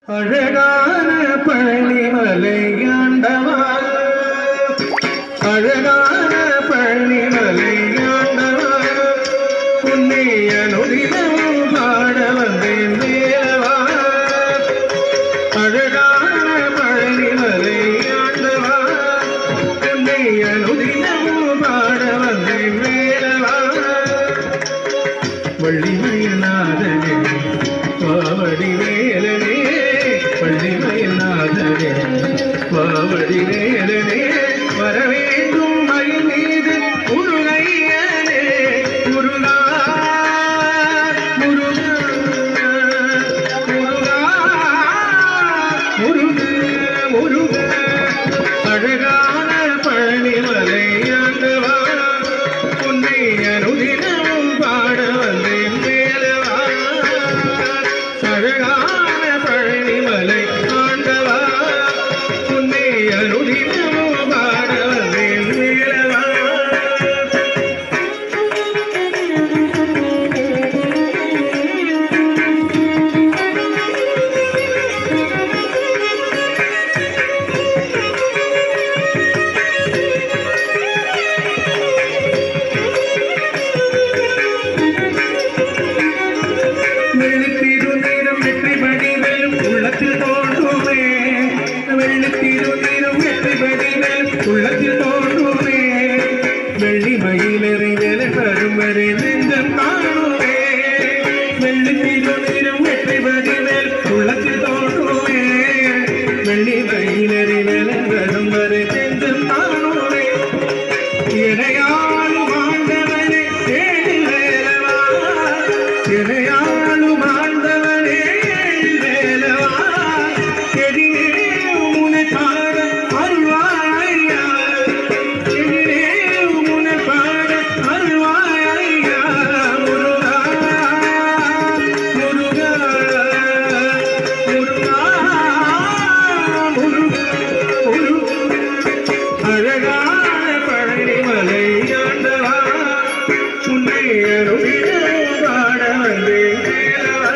அழகான பழனிமலை ஆண்டவா, அழகான பழனிமலை ஆண்டவா, புண்ணிய நொடிதமும் பாட வந்தேன் வேலவா. அழகான பழனிமலை ஆண்டவா, புண்ணிய நொடிதமும் பாட வந்தேன் வேலவா. வள்ளிமயில்நாதனே பாவடி வேலனே, பள்ளிமயில்நாதனே பாவடி வேலனே, வரவேண்டும் மயில் மீது முருகையனே. முருகா முருகா முருகா முருக முருக, அழகான பழனிமலை ஆண்டவா, புண்ணிய நொடிதமும் பாட வந்தேன் வேலவா. அழகான பழனிமலை ஆண்டவா, புண்ணிய நொடிதமும் பாட வந்தேன் வேலவா. வெள்ளித்திருநீரும் வெற்றிபடி வெல்லும் உள்ளத்தில் தோன்றுமே, வெள்ளித்திருநீரும் வெற்றிபடி வெல்லும் உள்ளத்தில் தோன்றுமே, வெள்ளி மயிலறி வெல கருமறை நெஞ்சம் காணுமே. வெள்ளித்திருநீரும் வெற்றிபடி வெல்லும் உள்ளத்தில் தோன்றுமே, வெள்ளி மயிலறி வெல கருமறை நெஞ்சம் காணுமே. இணையாளும் ஆண்டவனே ஏழில் வேலவா, இணையாளும் ஆண்டவனே ஏழில் வேலவா, எதிரே உன்னை பாட அருள்வாயா, எதிரே உன்னை பாட அருள்வாயா. முருகா முருகா முருகா முருகா முருகா, அழகான பழனிமலை ஆண்டவா, புண்ணிய நொடிதமும் பாட வந்தேன் வேலவா.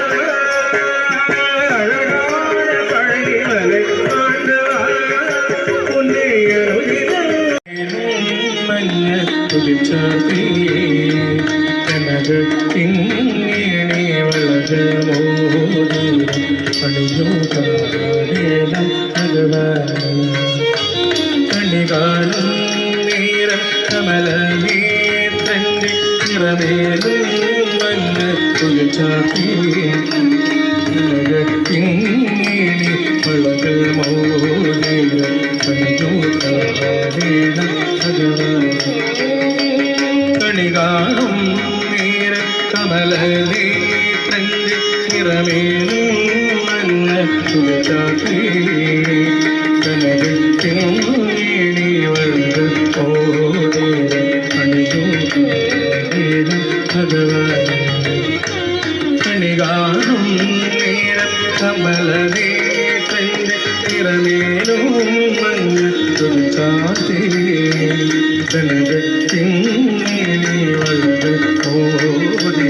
அழகான பழனிமலை ஆண்டவா, புண்ணிய நொடிதமும் மஞ்சள் துடிச்சாத்தியே, எனது திங்கிணி வளக மோதி அணுஜோதாடேலம் பகவானே. கணிகாலும் நீரம் கமலமே தந்தி நிறமேலும் மன்ன துளிச்சாத்தியே, திங்கிணி வளக மோதி அணுஜோதாடேலம் பகவானே. கணிகாலும் நீர கமலமே தந்தி நிறமேலும் மன்ன துளிச்சாத்தியே, கனகு திங்கிணி வளக மோதி அணுஜோதாடேலம் பகவானே. கணிகாலும் நீர கமலமே தந்தி நிறமேலும் மன்ன துளிச்சாத்தியே, கனகு திங்கிணி வளக மோதி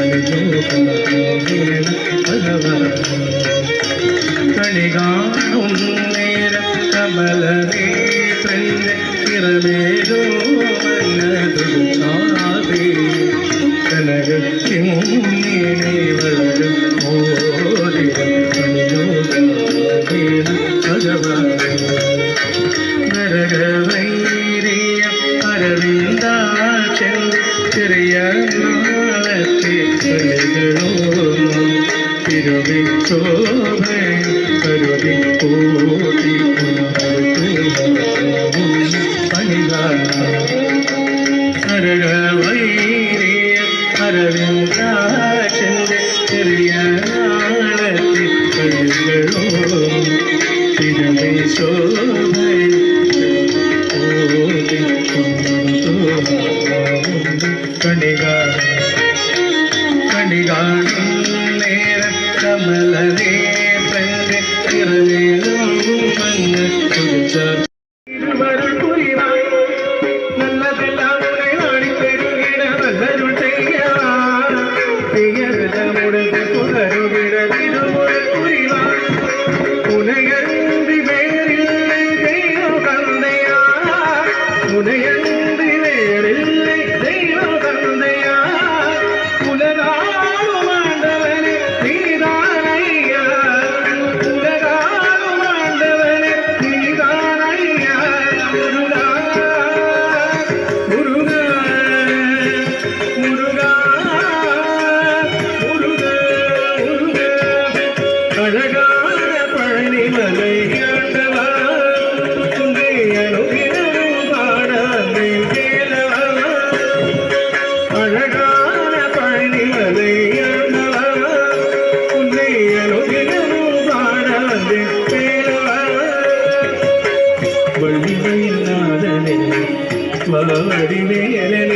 அணுஜோதாடேலம் பகவானே. கணிகாலும் நேர கமலமே தந்தி நிறமேலும் மன்ன துளிச்சாத்தியே, கனகு திங்கிணி வளக மோதி அணுஜோதாடேலம் பகவானே. நரக வைரிய அரவிந்தாட்சன் திரைய நாளத்தை கலைகளோ, திருவி சோபை கருதி போதி பணிகாரா. நரக வைரிய அரவிந்தாட்சன் திரைய நாளத்தை கலைகளோ, திருவி சோபை கணிகாரம் கணிகாரம் நேர கமலரே தந்தி திறவேலும் மன்ன துளிச்சாத்தியே. இருவருள் புரிவாய் நல்லதெல்லாம் உன்னை நாடி பெறுகிற வல்லருள் செய்யவா, பெயர் முடக்கு புகருகிற திருமுறை புரிவாய். உனையன்றி வேறில்லை தெய்வம் தந்தையா உனையன்றி வேறில்லை தெய்வம் தந்தையா உலகாலும் ஆண்டவனே நீதானையா உலகாலும் ஆண்டவனே நீதானையா முருகா முருகா முருகா முருகா முருகா அழகான பழனிமலை ஆண்டவா உன்னை அனுதினமும் பாட வேண்டேலவா அழகான பழனிமலை ஆண்டவா உன்னை அனுதினமும் பாட வேண்டேலவா வழிமையில்லாதனே வடிவேலனே